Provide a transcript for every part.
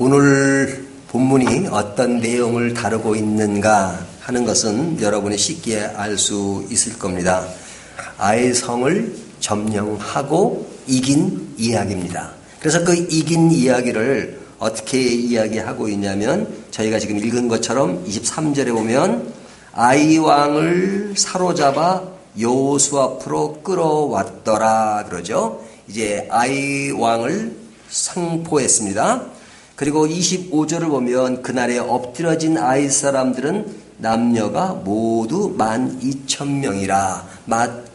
오늘 본문이 어떤 내용을 다루고 있는가 하는 것은 여러분이 쉽게 알 수 있을 겁니다. 아이성을 점령하고 이긴 이야기입니다. 그래서 그 이긴 이야기를 어떻게 이야기하고 있냐면 저희가 지금 읽은 것처럼 23절에 보면 아이 왕을 사로잡아 여호수아 앞으로 끌어왔더라 그러죠. 이제 아이 왕을 상포했습니다. 그리고 25절을 보면 그날에 엎드러진 아이 사람들은 남녀가 모두 12,000명이라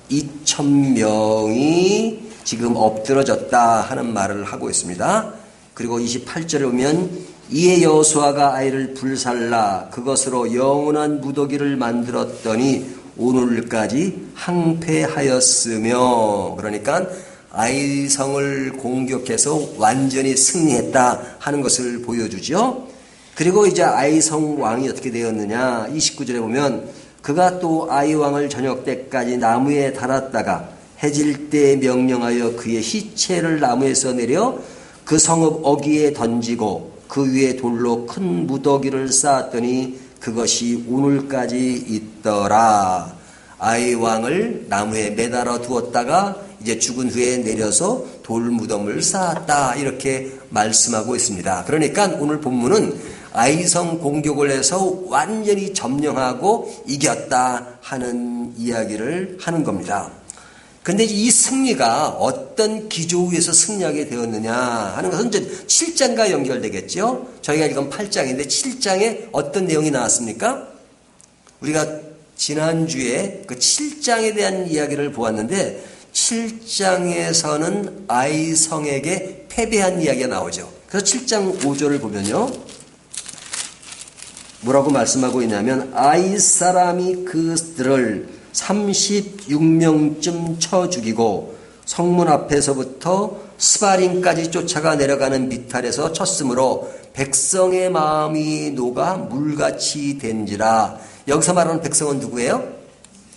12,000명이 지금 엎드러졌다 하는 말을 하고 있습니다. 그리고 28절에 보면 이에 여호수아가 아이를 불살라 그것으로 영원한 무더기를 만들었더니 오늘까지 항폐하였으며, 그러니까 아이성을 공격해서 완전히 승리했다 하는 것을 보여주죠. 그리고 이제 아이성 왕이 어떻게 되었느냐, 29절에 보면 그가 또 아이 왕을 저녁 때까지 나무에 달았다가 해질 때 명령하여 그의 시체를 나무에서 내려 그 성읍 어귀에 던지고 그 위에 돌로 큰 무더기를 쌓았더니 그것이 오늘까지 있더라. 아이 왕을 나무에 매달아 두었다가 이제 죽은 후에 내려서 돌무덤을 쌓았다 이렇게 말씀하고 있습니다. 그러니까 오늘 본문은 아이성 공격을 해서 완전히 점령하고 이겼다 하는 이야기를 하는 겁니다. 근데 이 승리가 어떤 기조 위에서 승리하게 되었느냐 하는 것은 이제 7장과 연결되겠죠. 저희가 읽은 8장인데 7장에 어떤 내용이 나왔습니까? 우리가 지난주에 그 7장에 대한 이야기를 보았는데 7장에서는 아이성에게 패배한 이야기가 나오죠. 그래서 7장 5절을 보면요, 뭐라고 말씀하고 있냐면 아이 사람이 그들을 36명쯤 쳐 죽이고 성문 앞에서부터 스바림까지 쫓아가 내려가는 미탈에서 쳤으므로 백성의 마음이 녹아 물같이 된지라. 여기서 말하는 백성은 누구예요?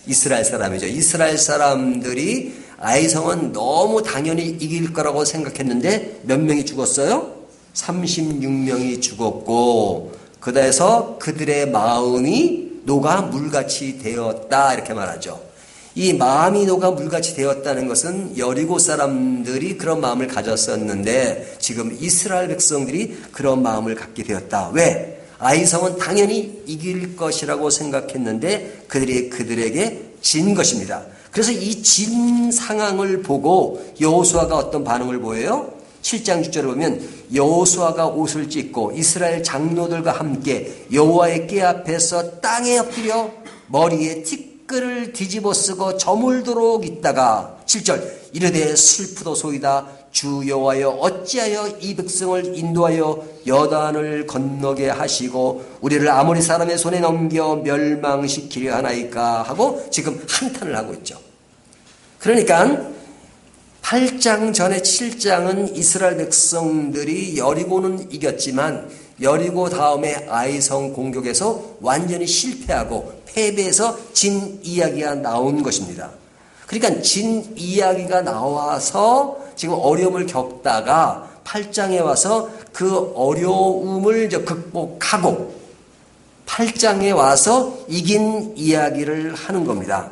이스라엘 사람이죠. 이스라엘 사람들이 아이성은 너무 당연히 이길 거라고 생각했는데 몇 명이 죽었어요? 36명이 죽었고 그다에서 그들의 마음이 녹아 물같이 되었다 이렇게 말하죠. 이 마음이 녹아 물같이 되었다는 것은 여리고 사람들이 그런 마음을 가졌었는데 지금 이스라엘 백성들이 그런 마음을 갖게 되었다. 왜? 아이성은 당연히 이길 것이라고 생각했는데 그들에게 진 것입니다. 그래서 이 진 상황을 보고 여호수아가 어떤 반응을 보여요? 7장 6절에 보면 여호수아가 옷을 찢고 이스라엘 장로들과 함께 여호와의 궤 앞에서 땅에 엎드려 머리에 티끌을 뒤집어 쓰고 저물도록 있다가 7절 이르되 슬프도소이다 주 여호와여 어찌하여 이 백성을 인도하여 여단을 건너게 하시고 우리를 아모리 사람의 손에 넘겨 멸망시키려 하나이까 하고 지금 한탄을 하고 있죠. 그러니까 8장 전에 7장은 이스라엘 백성들이 여리고는 이겼지만 여리고 다음에 아이성 공격에서 완전히 실패하고 패배해서 진 이야기가 나온 것입니다. 그러니까 진 이야기가 나와서 지금 어려움을 겪다가 8장에 와서 그 어려움을 극복하고 8장에 와서 이긴 이야기를 하는 겁니다.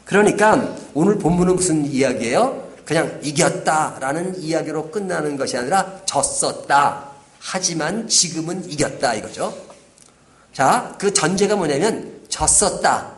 그러니까 오늘 본문은 무슨 이야기예요? 그냥 이겼다라는 이야기로 끝나는 것이 아니라 졌었다. 하지만 지금은 이겼다 이거죠. 자, 그 전제가 뭐냐면 졌었다.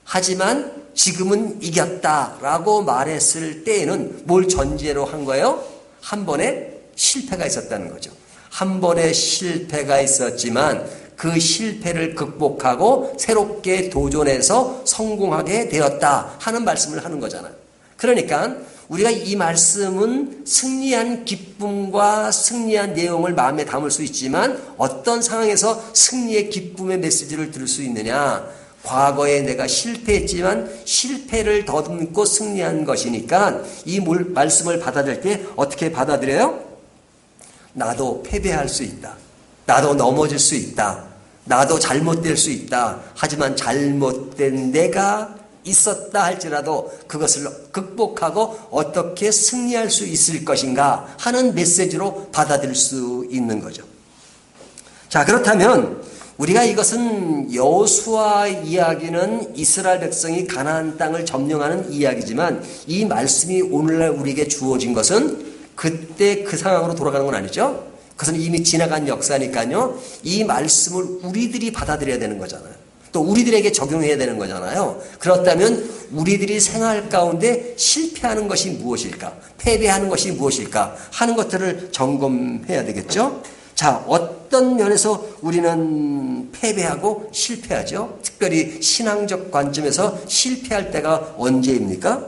하지만 지금은 이겼다라고 말했을 때에는 뭘 전제로 한 거예요? 한 번의 실패가 있었다는 거죠. 한 번의 실패가 있었지만 그 실패를 극복하고 새롭게 도전해서 성공하게 되었다 하는 말씀을 하는 거잖아요. 그러니까 우리가 이 말씀은 승리한 기쁨과 승리한 내용을 마음에 담을 수 있지만 어떤 상황에서 승리의 기쁨의 메시지를 들을 수 있느냐? 과거에 내가 실패했지만 실패를 더듬고 승리한 것이니까 이 말씀을 받아들일 때 어떻게 받아들여요? 나도 패배할 수 있다. 나도 넘어질 수 있다. 나도 잘못될 수 있다. 하지만 잘못된 내가 있었다 할지라도 그것을 극복하고 어떻게 승리할 수 있을 것인가 하는 메시지로 받아들일 수 있는 거죠. 자, 그렇다면 우리가 이것은 여호수아 이야기는 이스라엘 백성이 가나안 땅을 점령하는 이야기지만 이 말씀이 오늘날 우리에게 주어진 것은 그때 그 상황으로 돌아가는 건 아니죠. 그것은 이미 지나간 역사니까요. 이 말씀을 우리들이 받아들여야 되는 거잖아요. 또 우리들에게 적용해야 되는 거잖아요. 그렇다면 우리들이 생활 가운데 실패하는 것이 무엇일까? 패배하는 것이 무엇일까? 하는 것들을 점검해야 되겠죠. 자, 어떤 면에서 우리는 패배하고 실패하죠? 특별히 신앙적 관점에서 실패할 때가 언제입니까?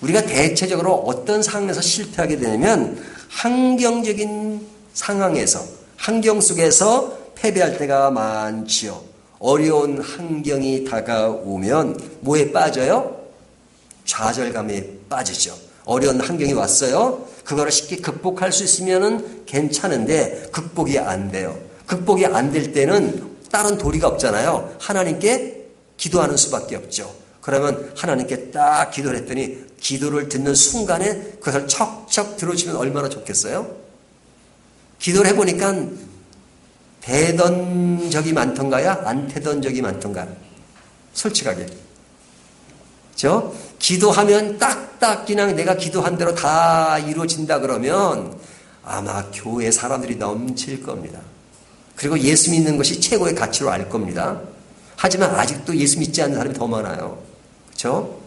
우리가 대체적으로 어떤 상황에서 실패하게 되냐면 환경적인 상황에서, 환경 속에서 패배할 때가 많지요. 어려운 환경이 다가오면 뭐에 빠져요? 좌절감에 빠지죠. 어려운 환경이 왔어요. 그거를 쉽게 극복할 수 있으면 괜찮은데 극복이 안 돼요. 극복이 안 될 때는 다른 도리가 없잖아요. 하나님께 기도하는 수밖에 없죠. 그러면 하나님께 딱 기도를 했더니 기도를 듣는 순간에 그것을 척척 들어주면 얼마나 좋겠어요? 기도를 해보니까 되던 적이 많던가요? 안 되던 적이 많던가? 솔직하게. 그렇죠? 기도하면 딱딱 그냥 내가 기도한 대로 다 이루어진다 그러면 아마 교회 사람들이 넘칠 겁니다. 그리고 예수 믿는 것이 최고의 가치로 알 겁니다. 하지만 아직도 예수 믿지 않는 사람이 더 많아요. 그렇죠?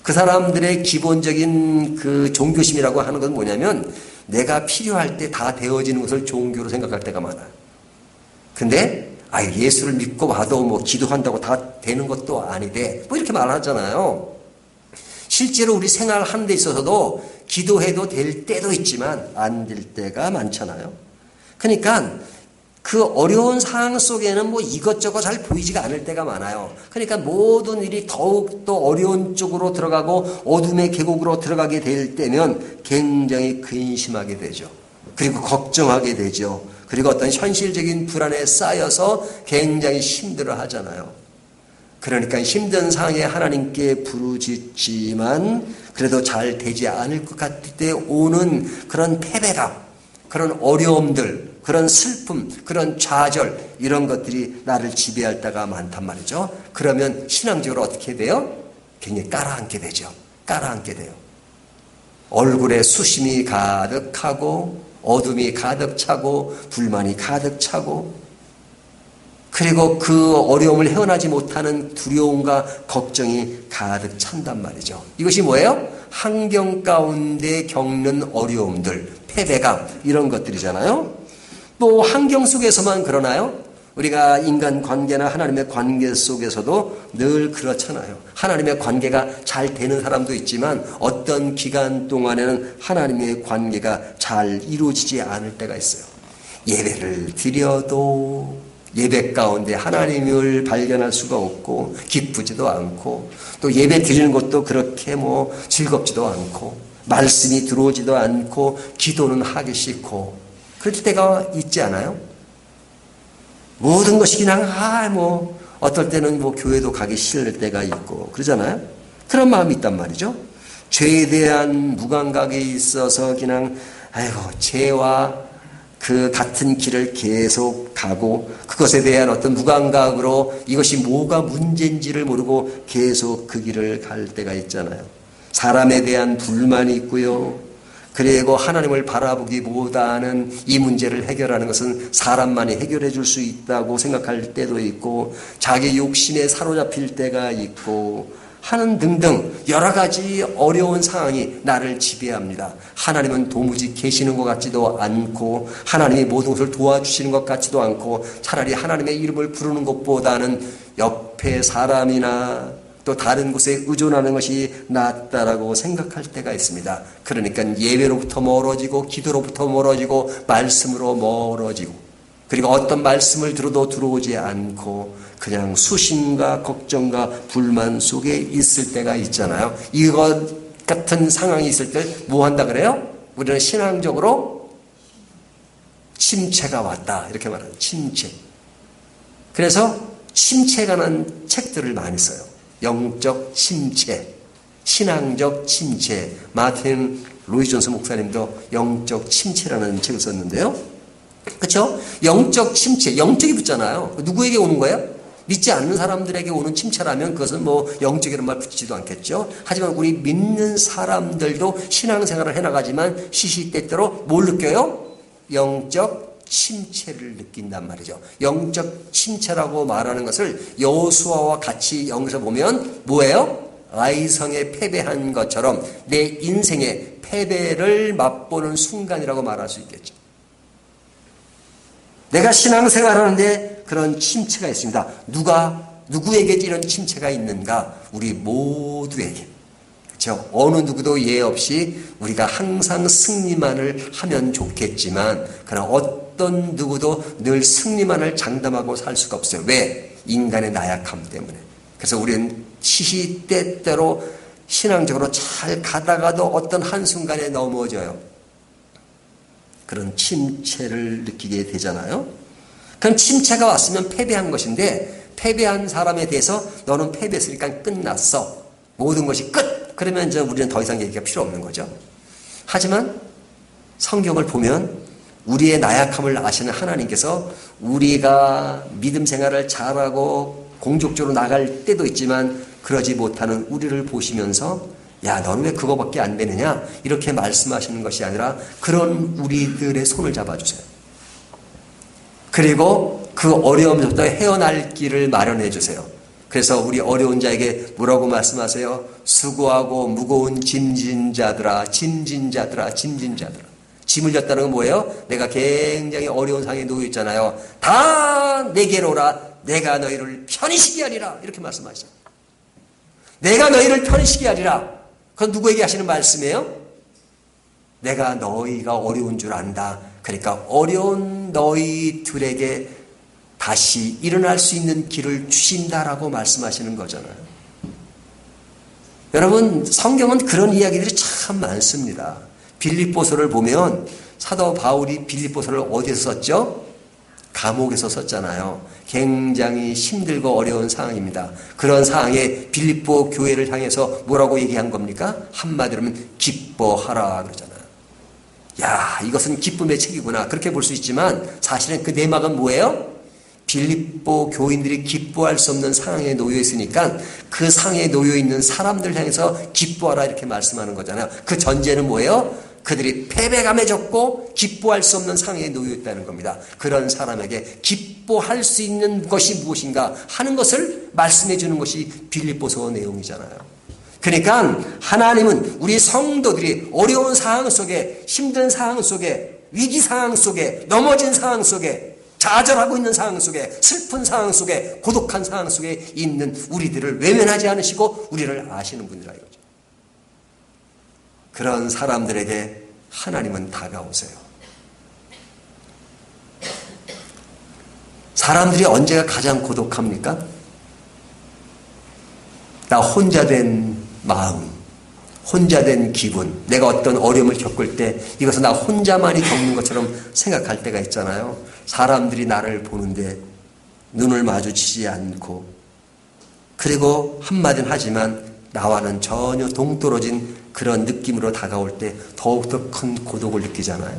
그 사람들의 기본적인 그 종교심이라고 하는 건 뭐냐면 내가 필요할 때 다 되어지는 것을 종교로 생각할 때가 많아요. 근데 예수를 믿고 와도 뭐 기도한다고 다 되는 것도 아니대. 뭐 이렇게 말하잖아요. 실제로 우리 생활하는 데 있어서도 기도해도 될 때도 있지만 안 될 때가 많잖아요. 그러니까 그 어려운 상황 속에는 뭐 이것저것 잘 보이지가 않을 때가 많아요. 그러니까 모든 일이 더욱더 어려운 쪽으로 들어가고 어둠의 계곡으로 들어가게 될 때면 굉장히 근심하게 되죠. 그리고 걱정하게 되죠. 그리고 어떤 현실적인 불안에 쌓여서 굉장히 힘들어 하잖아요. 그러니까 힘든 상황에 하나님께 부르짖지만 그래도 잘 되지 않을 것 같을 때 오는 그런 패배감, 그런 어려움들, 그런 슬픔, 그런 좌절 이런 것들이 나를 지배할 때가 많단 말이죠. 그러면 신앙적으로 어떻게 돼요? 굉장히 깔아앉게 되죠. 깔아앉게 돼요. 얼굴에 수심이 가득하고 어둠이 가득 차고 불만이 가득 차고 그리고 그 어려움을 헤어나지 못하는 두려움과 걱정이 가득 찬단 말이죠. 이것이 뭐예요? 환경 가운데 겪는 어려움들, 패배감 이런 것들이잖아요. 또 환경 속에서만 그러나요? 우리가 인간 관계나 하나님의 관계 속에서도 늘 그렇잖아요. 하나님의 관계가 잘 되는 사람도 있지만 어떤 기간 동안에는 하나님의 관계가 잘 이루어지지 않을 때가 있어요. 예배를 드려도 예배 가운데 하나님을 발견할 수가 없고 기쁘지도 않고 또 예배 드리는 것도 그렇게 뭐 즐겁지도 않고 말씀이 들어오지도 않고 기도는 하기 싫고 그럴 때가 있지 않아요? 모든 것이 그냥 어떨 때는 뭐 교회도 가기 싫을 때가 있고 그러잖아요. 그런 마음이 있단 말이죠. 죄에 대한 무감각에 있어서 그냥 죄와 그 같은 길을 계속 가고 그것에 대한 어떤 무감각으로 이것이 뭐가 문제인지를 모르고 계속 그 길을 갈 때가 있잖아요. 사람에 대한 불만이 있고요. 그리고 하나님을 바라보기보다는 이 문제를 해결하는 것은 사람만이 해결해 줄 수 있다고 생각할 때도 있고 자기 욕심에 사로잡힐 때가 있고 하는 등등 여러 가지 어려운 상황이 나를 지배합니다. 하나님은 도무지 계시는 것 같지도 않고 하나님이 모든 것을 도와주시는 것 같지도 않고 차라리 하나님의 이름을 부르는 것보다는 옆에 사람이나 또 다른 곳에 의존하는 것이 낫다라고 생각할 때가 있습니다. 그러니까 예배로부터 멀어지고 기도로부터 멀어지고 말씀으로 멀어지고 그리고 어떤 말씀을 들어도 들어오지 않고 그냥 수심과 걱정과 불만 속에 있을 때가 있잖아요. 이것 같은 상황이 있을 때 뭐 한다 그래요? 우리는 신앙적으로 침체가 왔다 이렇게 말하는 침체. 그래서 침체가는 책들을 많이 써요. 영적 침체, 신앙적 침체. 마틴 로이 존스 목사님도 영적 침체라는 책을 썼는데요. 그렇죠? 영적 침체, 영적이 붙잖아요. 누구에게 오는 거예요? 믿지 않는 사람들에게 오는 침체라면 그것은 뭐 영적이라는 말 붙이지도 않겠죠. 하지만 우리 믿는 사람들도 신앙생활을 해나가지만 시시때때로 뭘 느껴요? 영적 침체를 느낀단 말이죠. 영적 침체라고 말하는 것을 여호수아와 같이 여기서 보면 뭐예요? 아이성에 패배한 것처럼 내 인생의 패배를 맛보는 순간이라고 말할 수 있겠죠. 내가 신앙생활을 하는데 그런 침체가 있습니다. 누구에게 이런 침체가 있는가? 우리 모두에게. 그렇죠? 어느 누구도 예 없이 우리가 항상 승리만을 하면 좋겠지만 그러나 어떤 누구도 늘 승리만을 장담하고 살 수가 없어요. 왜? 인간의 나약함 때문에. 그래서 우리는 시시때때로 신앙적으로 잘 가다가도 어떤 한순간에 넘어져요. 그런 침체를 느끼게 되잖아요. 그럼 침체가 왔으면 패배한 것인데 패배한 사람에 대해서 너는 패배했으니까 끝났어. 모든 것이 끝. 그러면 이제 우리는 더 이상 얘기가 필요 없는 거죠. 하지만 성경을 보면 우리의 나약함을 아시는 하나님께서 우리가 믿음 생활을 잘하고 공적으로 나갈 때도 있지만 그러지 못하는 우리를 보시면서 야, 너는 왜 그거밖에 안 되느냐? 이렇게 말씀하시는 것이 아니라 그런 우리들의 손을 잡아주세요. 그리고 그 어려움부터 헤어날 길을 마련해 주세요. 그래서 우리 어려운 자에게 뭐라고 말씀하세요? 수고하고 무거운 짐진 자들아, 짐진자들아. 짐을 졌다는 건 뭐예요? 내가 굉장히 어려운 상황에 놓여 있잖아요. 다 내게로 오라. 내가 너희를 편히 쉬게 하리라. 이렇게 말씀하시죠. 내가 너희를 편히 쉬게 하리라. 그건 누구에게 하시는 말씀이에요? 내가 너희가 어려운 줄 안다. 그러니까 어려운 너희들에게 다시 일어날 수 있는 길을 주신다라고 말씀하시는 거잖아요. 여러분, 성경은 그런 이야기들이 참 많습니다. 빌립보서를 보면 사도 바울이 빌립보서를 어디서 썼죠? 감옥에서 썼잖아요. 굉장히 힘들고 어려운 상황입니다. 그런 상황에 빌립보 교회를 향해서 뭐라고 얘기한 겁니까? 한마디로 하면 기뻐하라 그러잖아요. 야, 이것은 기쁨의 책이구나. 그렇게 볼 수 있지만 사실은 그 내막은 뭐예요? 빌립보 교인들이 기뻐할 수 없는 상황에 놓여 있으니까 그 상황에 놓여 있는 사람들 향해서 기뻐하라 이렇게 말씀하는 거잖아요. 그 전제는 뭐예요? 그들이 패배감에 졌고 기뻐할 수 없는 상황에 놓여 있다는 겁니다. 그런 사람에게 기뻐할 수 있는 것이 무엇인가 하는 것을 말씀해 주는 것이 빌립보서 내용이잖아요. 그러니까 하나님은 우리 성도들이 어려운 상황 속에, 힘든 상황 속에, 위기 상황 속에, 넘어진 상황 속에, 좌절하고 있는 상황 속에, 슬픈 상황 속에, 고독한 상황 속에 있는 우리들을 외면하지 않으시고 우리를 아시는 분이라 이거죠. 그런 사람들에게 하나님은 다가오세요. 사람들이 언제가 가장 고독합니까? 나 혼자 된 마음, 혼자 된 기분, 내가 어떤 어려움을 겪을 때 이것은 나 혼자만이 겪는 것처럼 생각할 때가 있잖아요. 사람들이 나를 보는데 눈을 마주치지 않고 그리고 한마디는 하지만 나와는 전혀 동떨어진 그런 느낌으로 다가올 때 더욱더 큰 고독을 느끼잖아요.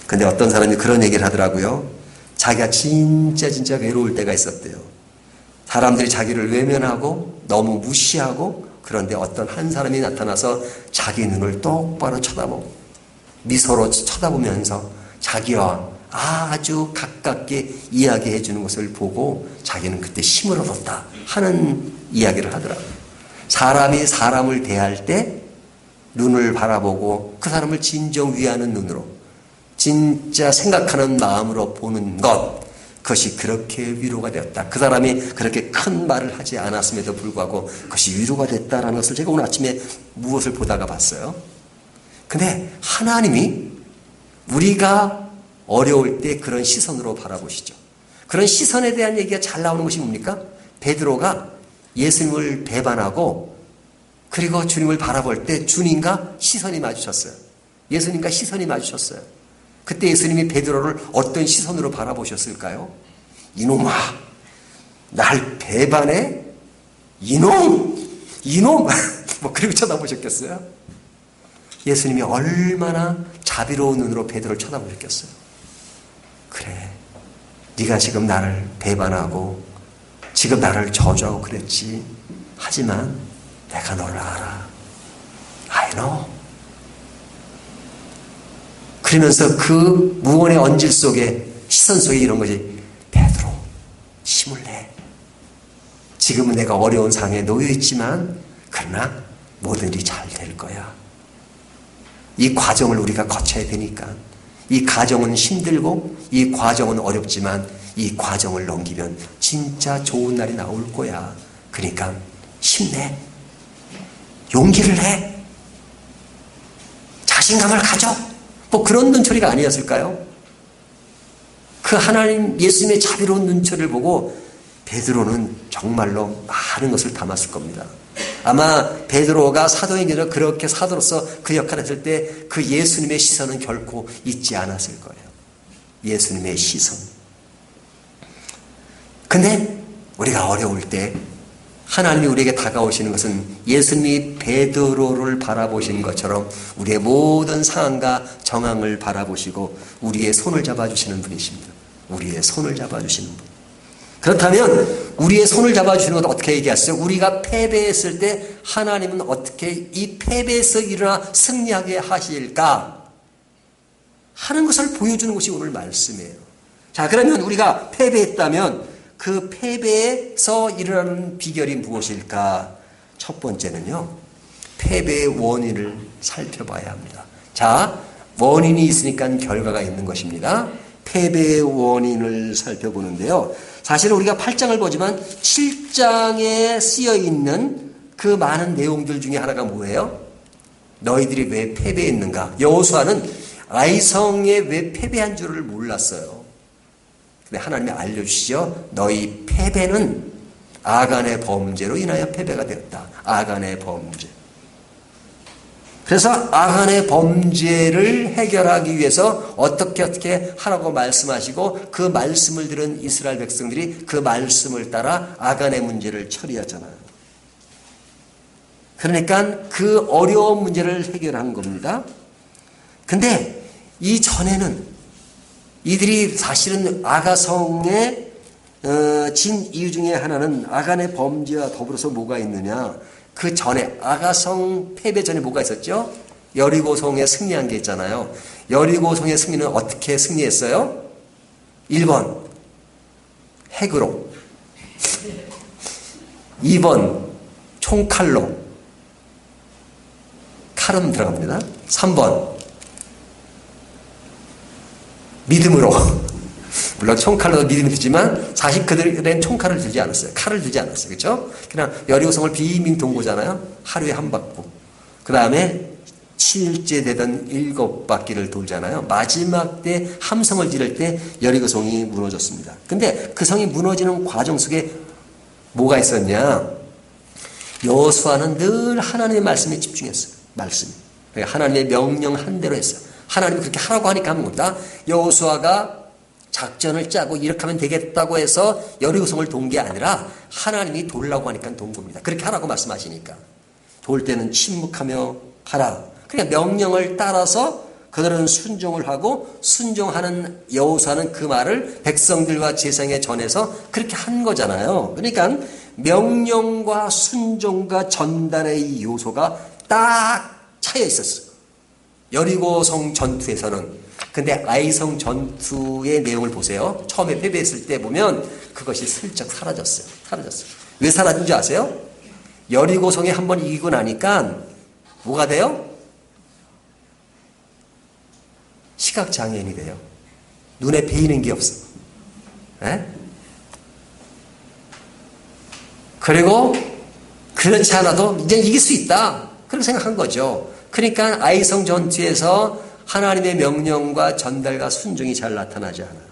근데 어떤 사람이 그런 얘기를 하더라고요. 자기가 진짜 외로울 때가 있었대요. 사람들이 자기를 외면하고 너무 무시하고 그런데 어떤 한 사람이 나타나서 자기 눈을 똑바로 쳐다보고 미소로 쳐다보면서 자기와 아주 가깝게 이야기해 주는 것을 보고 자기는 그때 힘을 얻었다 하는 이야기를 하더라고요. 사람이 사람을 대할 때 눈을 바라보고 그 사람을 진정 위하는 눈으로 진짜 생각하는 마음으로 보는 것, 그것이 그렇게 위로가 되었다. 그 사람이 그렇게 큰 말을 하지 않았음에도 불구하고 그것이 위로가 됐다라는 것을 제가 오늘 아침에 무엇을 보다가 봤어요. 근데 하나님이 우리가 어려울 때 그런 시선으로 바라보시죠. 그런 시선에 대한 얘기가 잘 나오는 것이 뭡니까? 베드로가 예수님을 배반하고 그리고 주님을 바라볼 때 주님과 시선이 마주쳤어요. 예수님과 시선이 마주쳤어요. 그때 예수님이 베드로를 어떤 시선으로 바라보셨을까요? 이놈아, 날 배반해? 이놈! 뭐 그리고 쳐다보셨겠어요? 예수님이 얼마나 자비로운 눈으로 베드로를 쳐다보셨겠어요? 그래, 네가 지금 나를 배반하고 지금 나를 저주하고 그랬지. 하지만 내가 너를 알아. I know. 그러면서 그 무언의 언질 속에, 시선 속에 이런 거지. 베드로, 힘을 내. 지금은 내가 어려운 상황에 놓여 있지만 그러나 모든 일이 잘 될 거야. 이 과정을 우리가 거쳐야 되니까. 이 과정은 힘들고 이 과정은 어렵지만 이 과정을 넘기면 진짜 좋은 날이 나올 거야. 그러니까 힘내. 용기를 내. 자신감을 가져. 뭐 그런 눈초리가 아니었을까요? 그 하나님 예수님의 자비로운 눈초리를 보고 베드로는 정말로 많은 것을 담았을 겁니다. 아마 베드로가 사도행전을 그렇게 사도로서 그 역할을 했을 때 그 예수님의 시선은 결코 잊지 않았을 거예요. 예수님의 시선. 근데 우리가 어려울 때 하나님이 우리에게 다가오시는 것은 예수님이 베드로를 바라보신 것처럼 우리의 모든 상황과 정황을 바라보시고 우리의 손을 잡아주시는 분이십니다. 우리의 손을 잡아주시는 분. 그렇다면 우리의 손을 잡아주시는 것도 어떻게 얘기했어요? 우리가 패배했을 때 하나님은 어떻게 이 패배에서 일어나 승리하게 하실까 하는 것을 보여주는 것이 오늘 말씀이에요. 자, 그러면 우리가 패배했다면 그 패배에서 일어나는 비결이 무엇일까? 첫 번째는요, 패배의 원인을 살펴봐야 합니다. 자, 원인이 있으니까 결과가 있는 것입니다. 패배의 원인을 살펴보는데요. 사실 우리가 8장을 보지만 7장에 쓰여 있는 그 많은 내용들 중에 하나가 뭐예요? 너희들이 왜 패배했는가? 여호수아는 아이성에 왜 패배한 줄을 몰랐어요. 근데 하나님이 알려주시죠. 너희 패배는 아간의 범죄로 인하여 패배가 되었다. 아간의 범죄. 그래서 아간의 범죄를 해결하기 위해서 어떻게 하라고 말씀하시고 그 말씀을 들은 이스라엘 백성들이 그 말씀을 따라 아간의 문제를 처리하잖아요. 그러니까 그 어려운 문제를 해결한 겁니다. 근데 이전에는 이들이 사실은 아가성에 진 이유 중에 하나는 아간의 범죄와 더불어서 뭐가 있느냐. 그 전에 아가성 패배 전에 뭐가 있었죠? 여리고성에 승리한 게 있잖아요. 여리고성의 승리는 어떻게 승리했어요? 1번 핵으로, 2번 총칼로, 칼은 들어갑니다. 3번 믿음으로. 물론 총칼로 믿음이 들지만 사실 그들은 총칼을 들지 않았어요. 칼을 들지 않았어요. 그렇죠? 그냥 여리고성을 빈민 동고잖아요. 하루에 한 바퀴. 그 다음에 7째 되던 7바퀴를 돌잖아요. 마지막 때 함성을 지를 때 여리고성이 무너졌습니다. 근데 그 성이 무너지는 과정 속에 뭐가 있었냐? 여호수아는 늘 하나님의 말씀에 집중했어요. 말씀. 그러니까 하나님의 명령한 대로 했어요. 하나님이 그렇게 하라고 하니까 하는 겁니다. 여호수아가 작전을 짜고 이렇게 하면 되겠다고 해서 여리고성을 돈 게 아니라 하나님이 돌라고 하니까 돈 겁니다. 그렇게 하라고 말씀하시니까. 돌 때는 침묵하며 하라. 그냥 명령을 따라서 그들은 순종을 하고 순종하는 여호수아는 그 말을 백성들과 제사장에 전해서 그렇게 한 거잖아요. 그러니까 명령과 순종과 전단의 이 요소가 딱 차여 있었어요. 여리고성 전투에서는. 근데 아이성 전투의 내용을 보세요. 처음에 패배했을 때 보면 그것이 슬쩍 사라졌어요. 왜 사라진 줄 아세요? 여리고성에 한번 이기고 나니까 뭐가 돼요? 시각장애인이 돼요. 눈에 베이는 게 없어. 에? 그리고 그렇지 않아도 이제 이길 수 있다. 그렇게 생각한 거죠. 그러니까 아이성 전투에서 하나님의 명령과 전달과 순종이 잘 나타나지 않아요.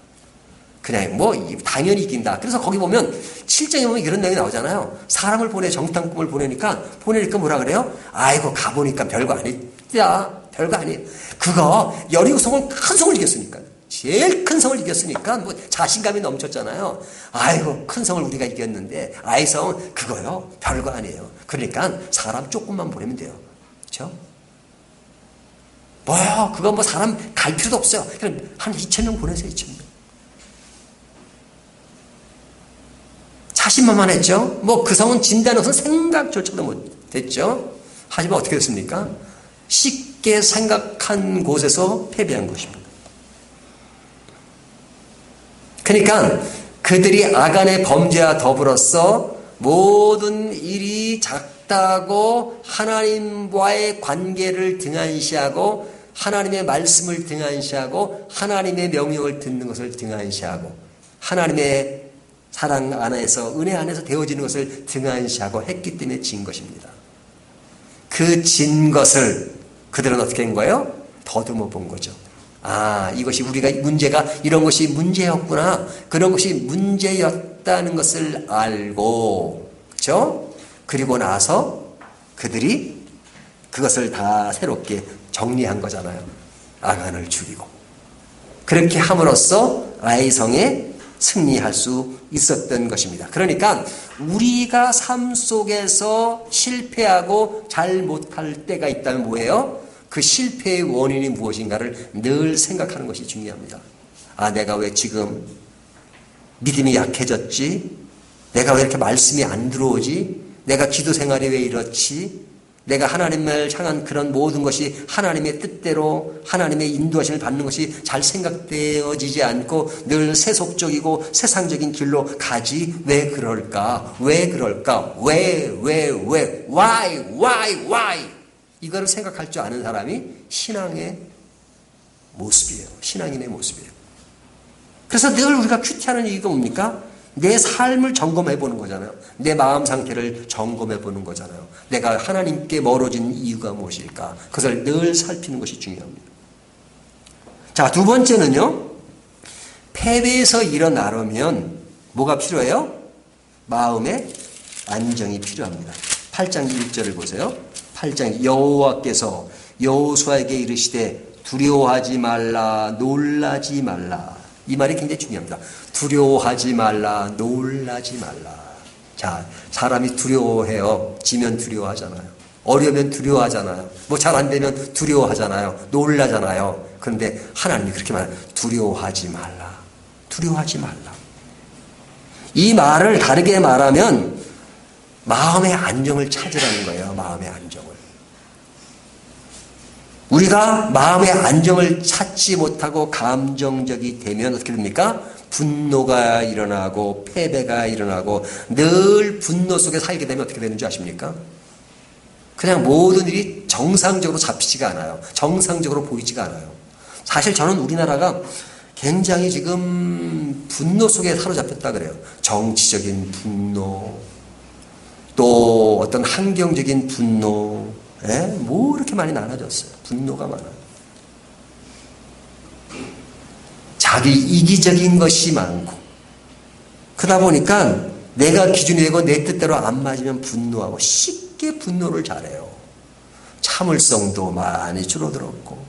그냥 뭐 당연히 이긴다. 그래서 거기 보면 7장에 보면 이런 내용이 나오잖아요. 사람을 정탐꾼을 보내니까 뭐라 그래요? 아이고 가보니까 별거 아니다. 별거 아니에요. 그거 여리고성은 큰 성을 이겼으니까. 제일 큰 성을 이겼으니까 뭐 자신감이 넘쳤잖아요. 아이고 큰 성을 우리가 이겼는데 아이성 그거요 별거 아니에요. 그러니까 사람 조금만 보내면 돼요. 그렇죠? 뭐야 그거 뭐 사람 갈 필요도 없어요. 그냥 한 2,000명 보내세요. 2,000명. 자신만만했죠. 뭐 그 성은 진다는 것은 생각조차도 못했죠. 하지만 어떻게 됐습니까? 쉽게 생각한 곳에서 패배한 것입니다. 그러니까 그들이 아간의 범죄와 더불어서 모든 일이 작다고 하나님과의 관계를 등한시하고 하나님의 말씀을 등한시하고 하나님의 명령을 듣는 것을 등한시하고 하나님의 사랑 안에서 은혜 안에서 되어지는 것을 등한시하고 했기 때문에 진 것입니다. 그 진 것을 그들은 어떻게 한 거예요? 더듬어 본 거죠. 아, 이것이 우리가 문제가 이런 것이 문제였구나. 그런 것이 문제였다는 것을 알고, 그렇죠? 그리고 나서 그들이 그것을 다 새롭게 정리한 거잖아요. 아간을 죽이고. 그렇게 함으로써 아이성에 승리할 수 있었던 것입니다. 그러니까 우리가 삶 속에서 실패하고 잘 못할 때가 있다면 뭐예요? 그 실패의 원인이 무엇인가를 늘 생각하는 것이 중요합니다. 아, 내가 왜 지금 믿음이 약해졌지? 내가 왜 이렇게 말씀이 안 들어오지? 내가 기도 생활이 왜 이렇지? 내가 하나님을 향한 그런 모든 것이 하나님의 뜻대로 하나님의 인도하심을 받는 것이 잘 생각되어지지 않고 늘 세속적이고 세상적인 길로 가지. 왜 그럴까? 왜 그럴까? 왜? Why? 이거를 생각할 줄 아는 사람이 신앙의 모습이에요. 신앙인의 모습이에요. 그래서 늘 우리가 큐티하는 이유가 뭡니까? 내 삶을 점검해 보는 거잖아요. 내 마음 상태를 점검해 보는 거잖아요. 내가 하나님께 멀어진 이유가 무엇일까? 그것을 늘 살피는 것이 중요합니다. 자, 두 번째는요. 패배에서 일어나려면 뭐가 필요해요? 마음의 안정이 필요합니다. 8장 1절을 보세요. 8장 여호와께서 여호수아에게 이르시되 두려워하지 말라 놀라지 말라. 이 말이 굉장히 중요합니다. 두려워하지 말라 놀라지 말라. 자, 사람이 두려워해요. 지면 두려워하잖아요. 어려우면 두려워하잖아요. 뭐 잘 안 되면 두려워하잖아요. 놀라잖아요. 그런데 하나님이 그렇게 말해요. 두려워하지 말라. 두려워하지 말라. 이 말을 다르게 말하면 마음의 안정을 찾으라는 거예요. 마음의 안정을. 우리가 마음의 안정을 찾지 못하고 감정적이 되면 어떻게 됩니까? 분노가 일어나고 패배가 일어나고 늘 분노 속에 살게 되면 어떻게 되는지 아십니까? 그냥 모든 일이 정상적으로 잡히지가 않아요. 정상적으로 보이지가 않아요. 사실 저는 우리나라가 굉장히 지금 분노 속에 사로잡혔다 그래요. 정치적인 분노, 또 어떤 환경적인 분노, 뭐 이렇게 많이 나눠졌어요. 분노가 많아요. 자기 이기적인 것이 많고 그러다 보니까 내가 기준이 되고 내 뜻대로 안 맞으면 분노하고 쉽게 분노를 잘해요. 참을성도 많이 줄어들었고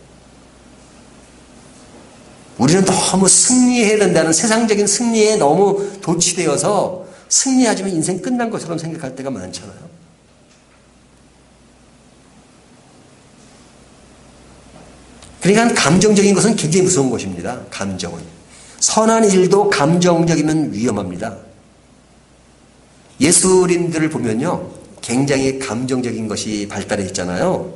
우리는 너무 승리해야 된다는 세상적인 승리에 너무 도취되어서 승리하지만 인생 끝난 것처럼 생각할 때가 많잖아요. 그러니까 감정적인 것은 굉장히 무서운 것입니다. 감정은. 선한 일도 감정적이면 위험합니다. 예술인들을 보면요. 굉장히 감정적인 것이 발달해 있잖아요.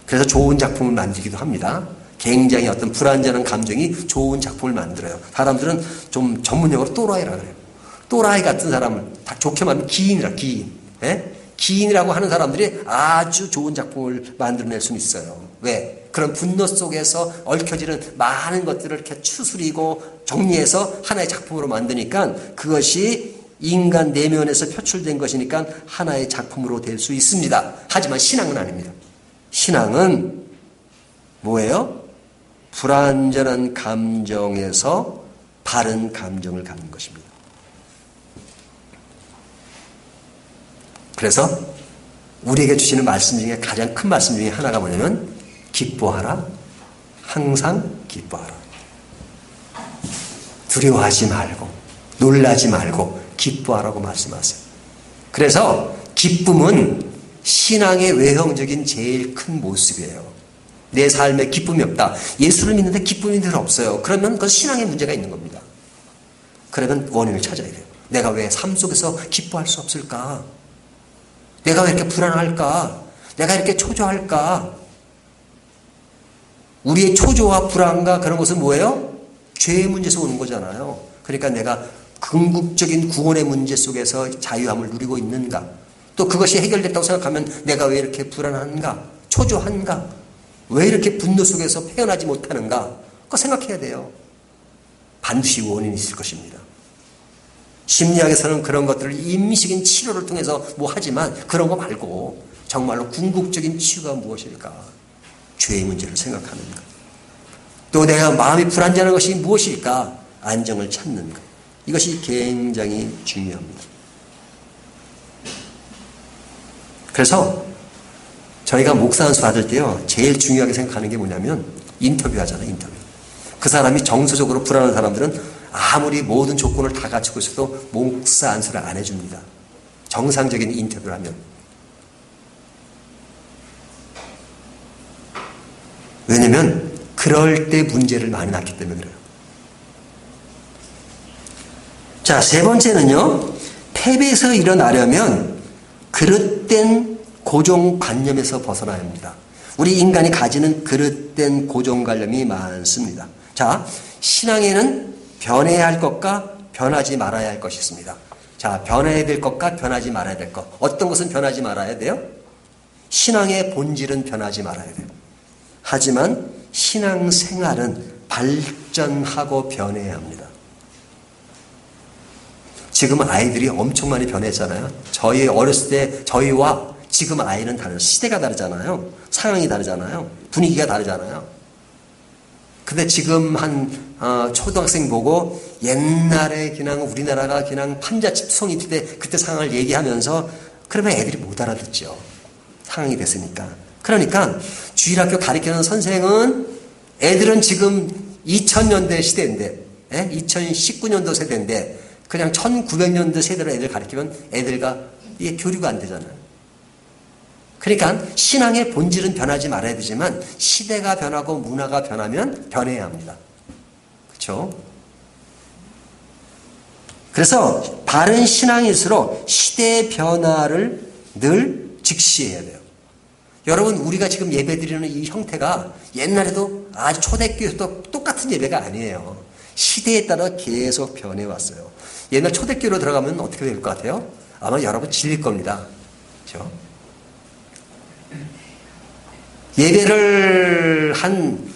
그래서 좋은 작품을 만들기도 합니다. 굉장히 어떤 불안전한 감정이 좋은 작품을 만들어요. 사람들은 좀 전문용어로 또라이라고 그래요. 또라이 같은 사람을 다 좋게 말하면 기인이라, 기인. 기인이라고 하는 사람들이 아주 좋은 작품을 만들어낼 수는 있어요. 왜? 그런 분노 속에서 얽혀지는 많은 것들을 이렇게 추스리고 정리해서 하나의 작품으로 만드니까 그것이 인간 내면에서 표출된 것이니까 하나의 작품으로 될 수 있습니다. 하지만 신앙은 아닙니다. 신앙은 뭐예요? 불완전한 감정에서 바른 감정을 갖는 것입니다. 그래서 우리에게 주시는 말씀 중에 가장 큰 말씀 중에 하나가 뭐냐면 기뻐하라. 항상 기뻐하라. 두려워하지 말고 놀라지 말고 기뻐하라고 말씀하세요. 그래서 기쁨은 신앙의 외형적인 제일 큰 모습이에요. 내 삶에 기쁨이 없다. 예수를 믿는데 기쁨이 늘 없어요. 그러면 그건 신앙에 문제가 있는 겁니다. 그러면 원인을 찾아야 돼요. 내가 왜 삶 속에서 기뻐할 수 없을까? 내가 왜 이렇게 불안할까? 내가 이렇게 초조할까? 우리의 초조와 불안과 그런 것은 뭐예요? 죄의 문제에서 오는 거잖아요. 그러니까 내가 궁극적인 구원의 문제 속에서 자유함을 누리고 있는가? 또 그것이 해결됐다고 생각하면 내가 왜 이렇게 불안한가? 초조한가? 왜 이렇게 분노 속에서 헤어나지 못하는가? 그거 생각해야 돼요. 반드시 원인이 있을 것입니다. 심리학에서는 그런 것들을 임시적인 치료를 통해서 뭐 하지만 그런 거 말고 정말로 궁극적인 치유가 무엇일까? 죄의 문제를 생각하는 것. 또 내가 마음이 불안정한 것이 무엇일까? 안정을 찾는 것. 이것이 굉장히 중요합니다. 그래서 저희가 목사 안수 받을 때요, 제일 중요하게 생각하는 게 뭐냐면 인터뷰 하잖아요, 인터뷰. 그 사람이 정서적으로 불안한 사람들은 아무리 모든 조건을 다 갖추고 있어도 목사 안수를 안 해줍니다. 정상적인 인터뷰를 하면. 왜냐면 그럴 때 문제를 많이 낳기 때문에 그래요. 자, 세 번째는요, 패배에서 일어나려면 그릇된 고정관념에서 벗어나야 합니다. 우리 인간이 가지는 그릇된 고정관념이 많습니다. 자, 신앙에는 변해야 할 것과 변하지 말아야 할 것이 있습니다. 자, 변해야 될 것과 변하지 말아야 될 것. 어떤 것은 변하지 말아야 돼요? 신앙의 본질은 변하지 말아야 돼요. 하지만 신앙생활은 발전하고 변해야 합니다. 지금 아이들이 엄청 많이 변했잖아요. 저희 어렸을 때 저희와 지금 아이는 다른 시대가 다르잖아요. 상황이 다르잖아요. 분위기가 다르잖아요. 근데 지금 한 초등학생 보고 옛날에 그냥 우리나라가 그냥 판자집성이 때 그때 상황을 얘기하면서 그러면 애들이 못 알아듣죠. 상황이 됐으니까. 그러니까 주일학교 가르치는 선생은 애들은 지금 2000년대 시대인데 2019년도 세대인데 그냥 1900년도 세대로 애들 가르치면 애들과 이게 교류가 안 되잖아요. 그러니까 신앙의 본질은 변하지 말아야 되지만 시대가 변하고 문화가 변하면 변해야 합니다. 그렇죠? 그래서 바른 신앙일수록 시대의 변화를 늘 직시해야 돼요. 여러분, 우리가 지금 예배드리는 이 형태가 옛날에도 아주 초대교회도 똑같은 예배가 아니에요. 시대에 따라 계속 변해왔어요. 옛날 초대교회로 들어가면 어떻게 될 것 같아요? 아마 여러분 질릴 겁니다. 그렇죠? 예배를 한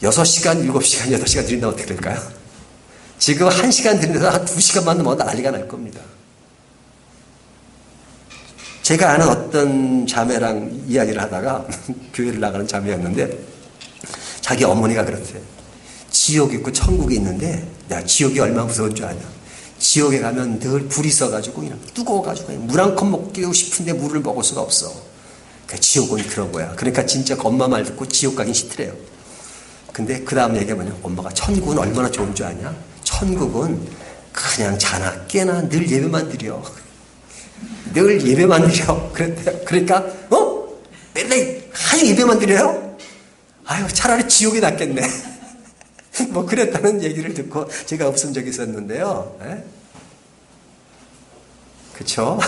6시간, 7시간, 8시간 드린다면 어떻게 될까요? 지금 1시간 드린다서 한 2시간만 넘어도 난리가 날 겁니다. 제가 아는 어떤 자매랑 이야기를 하다가 교회를 나가는 자매였는데 자기 어머니가 그렇대요. 지옥이 있고 천국이 있는데 야, 지옥이 얼마나 무서운 줄 아냐. 지옥에 가면 늘 불이 써가지고 그냥 뜨거워가지고 물 한 컵 먹고 싶은데 물을 먹을 수가 없어. 그 지옥은 그런 거야. 그러니까 진짜 엄마 말 듣고 지옥 가긴 싫더래요. 근데 그 다음 얘기가 뭐냐. 엄마가 천국은 얼마나 좋은 줄 아냐. 천국은 그냥 자나 깨나 늘 예배만 드려. 늘 예배만 드려. 그랬대요. 그러니까 맨날 하루 예배만 드려요? 아유, 차라리 지옥이 낫겠네. 뭐 그랬다는 얘기를 듣고 제가 없은 적이 있었는데요. 그쵸?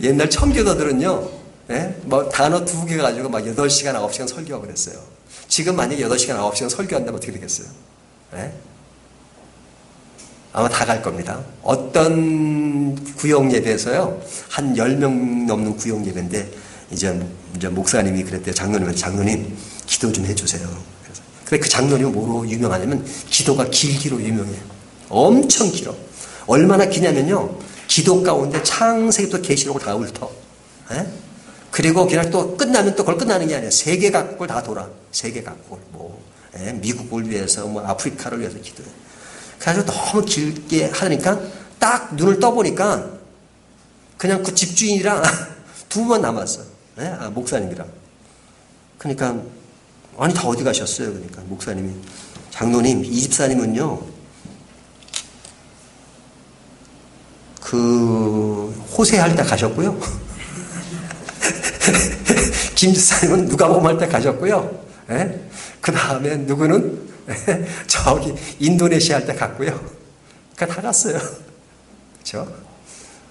옛날 청교도들은요, 뭐 단어 2개 가지고 막 8시간, 9시간 설교하고 그랬어요. 지금 만약에 8시간, 9시간 설교한다면 어떻게 되겠어요? 아마 다 갈 겁니다. 어떤 구역 예배에서요, 한 10명 넘는 구역 예배인데, 이제 목사님이 그랬대요. 장로님, 기도 좀 해주세요. 근데 그 장로님은 뭐로 유명하냐면, 기도가 길기로 유명해요. 엄청 길어. 얼마나 기냐면요, 기도 가운데 창세기부터 계시록을 다 훑어. 그리고 그냥 또 끝나면 또 그걸 끝나는 게 아니야. 세계 각국을 다 돌아. 세계 각국을. 미국을 위해서, 아프리카를 위해서 기도해. 그래서 너무 길게 하니까 딱 눈을 떠보니까 그냥 그 집주인이랑 두 분 남았어. 목사님이랑. 그러니까, 아니, 다 어디 가셨어요? 그러니까 목사님이, 장로님, 이 집사님은요, 호세할 때 가셨고요. 김 집사님은 누가복음할 때 가셨고요. 그 다음에 누구는 저기 인도네시아 할 때 갔고요. 그러니까 다 갔어요. 그렇죠?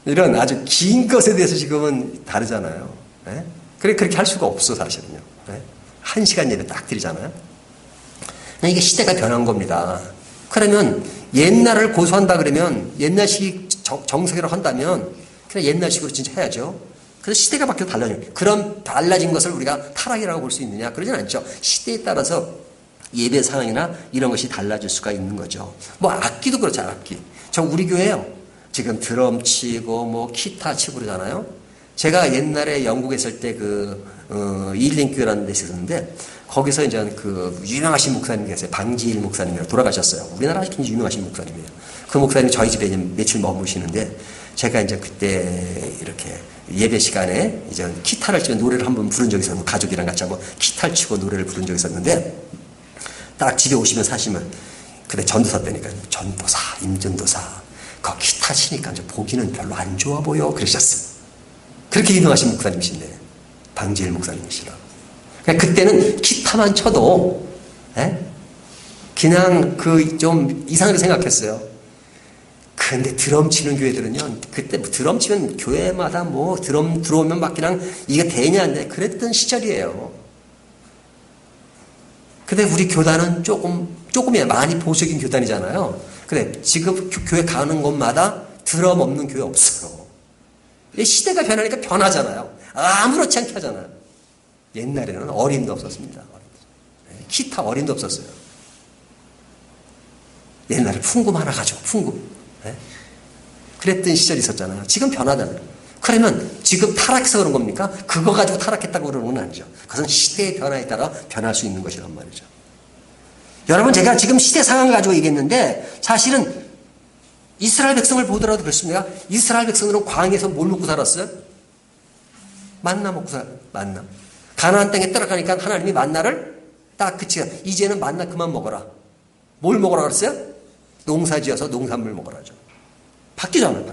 이런 아주 긴 것에 대해서 지금은 다르잖아요. 예? 그렇게 할 수가 없어, 사실은요. 예? 1시간 예배 딱 드리잖아요. 이게 시대가 변한 겁니다. 그러면 옛날을 고수한다 그러면 옛날식 정석이라고 한다면 그냥 옛날식으로 진짜 해야죠. 그래서 시대가 바뀌어 달라져요. 그런 달라진 것을 우리가 타락이라고 볼 수 있느냐? 그러진 않죠. 시대에 따라서 예배 상황이나 이런 것이 달라질 수가 있는 거죠. 뭐 악기도 그렇죠. 악기. 저 우리 교회요. 지금 드럼 치고 뭐 기타 치고 그러잖아요. 제가 옛날에 영국에 있을 때 이일링교회라는 데 있었는데 거기서 이제 그 유명하신 목사님 계세요. 방지일 목사님이라고 돌아가셨어요. 우리나라 아주 굉장히 유명하신 목사님이에요. 그 목사님이 저희 집에 이제 며칠 머무시는데 제가 이제 그때 이렇게 예배 시간에 이제 기타를 치고 노래를 한번 부른 적이 있었는데 가족이랑 같이 한번 기타를 치고 노래를 부른 적이 있었는데 딱 집에 오시면 사시면 그때 전도사 때니까 전도사, 임전도사 그 기타 치니까 이제 보기는 별로 안 좋아 보여 그러셨어요. 그렇게 유명하신 목사님이신데 방지일 목사님이시라. 그때는 기타만 쳐도 그냥 좀 이상하게 생각했어요. 근데 드럼 치는 교회들은요, 그때 드럼 치면 교회마다 뭐 드럼 들어오면 막 그냥 이게 되냐 안 돼. 그랬던 시절이에요. 근데 우리 교단은 조금이야. 많이 보수적인 교단이잖아요. 근데 지금 교회 가는 곳마다 드럼 없는 교회 없어요. 시대가 변하니까 변하잖아요. 아무렇지 않게 하잖아요. 옛날에는 어림도 없었습니다. 기타 어림도 없었어요. 옛날에 풍금 하나 가지고 풍금. 그랬던 시절이 있었잖아요. 지금 변하잖아요. 그러면 지금 타락해서 그런 겁니까? 그거 가지고 타락했다고 그러는 건 아니죠. 그것은 시대의 변화에 따라 변할 수 있는 것이란 말이죠. 여러분 제가 지금 시대 상황을 가지고 얘기했는데 사실은 이스라엘 백성을 보더라도 그렇습니다. 이스라엘 백성들은 광야에서 뭘 먹고 살았어요? 만나 먹고 살았어요. 만나. 가나안 땅에 들어가니까 하나님이 만나를 딱 그치가 이제는 만나 그만 먹어라. 뭘 먹으라 그랬어요? 농사지어서 농산물 먹으라죠. 바뀌잖아요.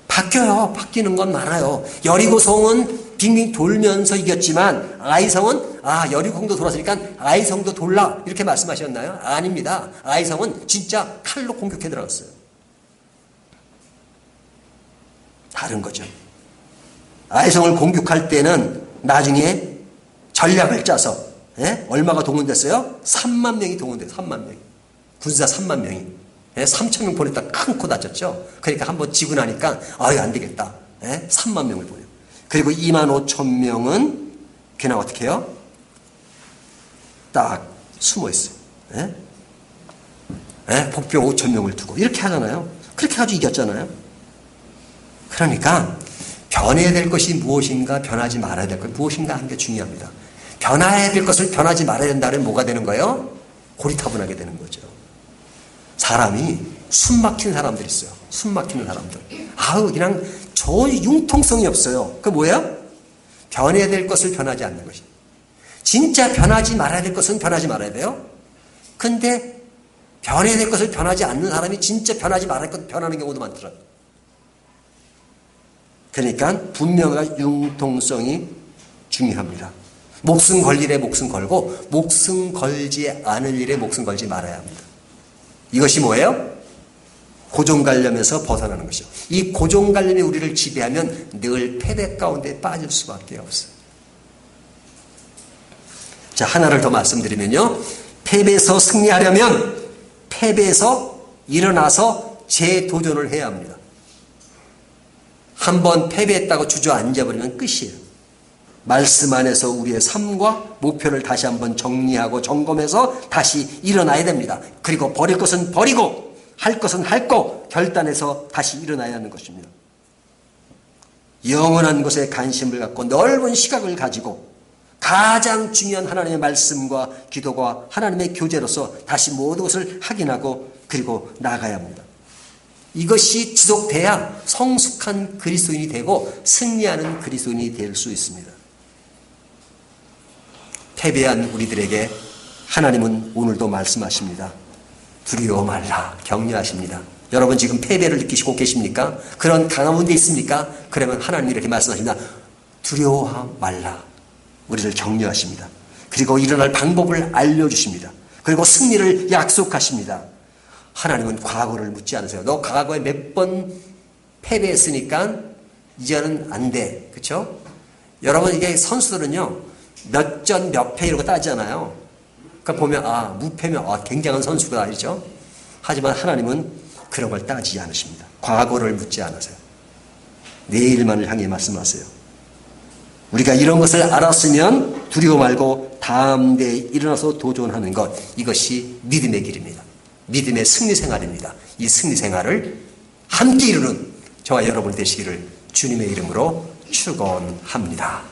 바뀌어요. 바뀌는 건 많아요. 여리고성은 빙빙 돌면서 이겼지만 아이성은 여리고성도 돌았으니까 아이성도 돌라 이렇게 말씀하셨나요? 아닙니다. 아이성은 진짜 칼로 공격해 들어갔어요. 다른 거죠. 아이성을 공격할 때는 나중에 전략을 짜서 얼마가 동원됐어요? 3만 명이 동원됐어요. 3만 명이. 군사 3만 명이. 3천 명 보냈다 큰 코 다쳤죠. 그러니까 한번 지고 나니까 안 되겠다. 3만 명을 보내요. 그리고 2만 5천 명은 그냥 어떻게 해요? 딱 숨어 있어요. 복병 5천 명을 두고 이렇게 하잖아요. 그렇게 가지고 이겼잖아요. 그러니까 변해야 될 것이 무엇인가 변하지 말아야 될 것 무엇인가 하는 게 중요합니다. 변해야 될 것을 변하지 말아야 된다면 뭐가 되는 거예요? 고리타분하게 되는 거죠. 사람이 숨 막힌 사람들 있어요. 숨 막히는 사람들. 그냥 저 융통성이 없어요. 그 뭐예요? 변해야 될 것을 변하지 않는 것이. 진짜 변하지 말아야 될 것은 변하지 말아야 돼요. 근데 변해야 될 것을 변하지 않는 사람이 진짜 변하지 말아야 될 것 변하는 경우도 많더라고요. 그러니까 분명한 융통성이 중요합니다. 목숨 걸 일에 목숨 걸고 목숨 걸지 않을 일에 목숨 걸지 말아야 합니다. 이것이 뭐예요? 고정관념에서 벗어나는 것이죠. 이 고정관념이 우리를 지배하면 늘 패배 가운데 빠질 수밖에 없어요. 자, 하나를 더 말씀드리면요. 패배에서 승리하려면 패배에서 일어나서 재도전을 해야 합니다. 한번 패배했다고 주저앉아버리면 끝이에요. 말씀 안에서 우리의 삶과 목표를 다시 한번 정리하고 점검해서 다시 일어나야 됩니다. 그리고 버릴 것은 버리고 할 것은 할 결단해서 다시 일어나야 하는 것입니다. 영원한 것에 관심을 갖고 넓은 시각을 가지고 가장 중요한 하나님의 말씀과 기도가 하나님의 교제로서 다시 모든 것을 확인하고 그리고 나아가야 합니다. 이것이 지속돼야 성숙한 그리스도인이 되고 승리하는 그리스도인이 될 수 있습니다. 패배한 우리들에게 하나님은 오늘도 말씀하십니다. 두려워 말라 격려하십니다. 여러분 지금 패배를 느끼시고 계십니까? 그런 가운데 있습니까? 그러면 하나님이 이렇게 말씀하십니다. 두려워 말라. 우리를 격려하십니다. 그리고 일어날 방법을 알려주십니다. 그리고 승리를 약속하십니다. 하나님은 과거를 묻지 않으세요. 너 과거에 몇 번 패배했으니까 이제는 안 돼. 그렇죠? 여러분 이게 선수들은요. 몇 전 몇 패 이런 거 따지잖아요. 그러니까 보면 무패면 굉장한 선수가 아니죠. 하지만 하나님은 그런 걸 따지지 않으십니다. 과거를 묻지 않으세요. 내일만을 향해 말씀하세요. 우리가 이런 것을 알았으면 두려워 말고 다음 대에 일어나서 도전하는 것, 이것이 믿음의 길입니다. 믿음의 승리 생활입니다. 이 승리 생활을 함께 이루는 저와 여러분 되시기를 주님의 이름으로 축원합니다.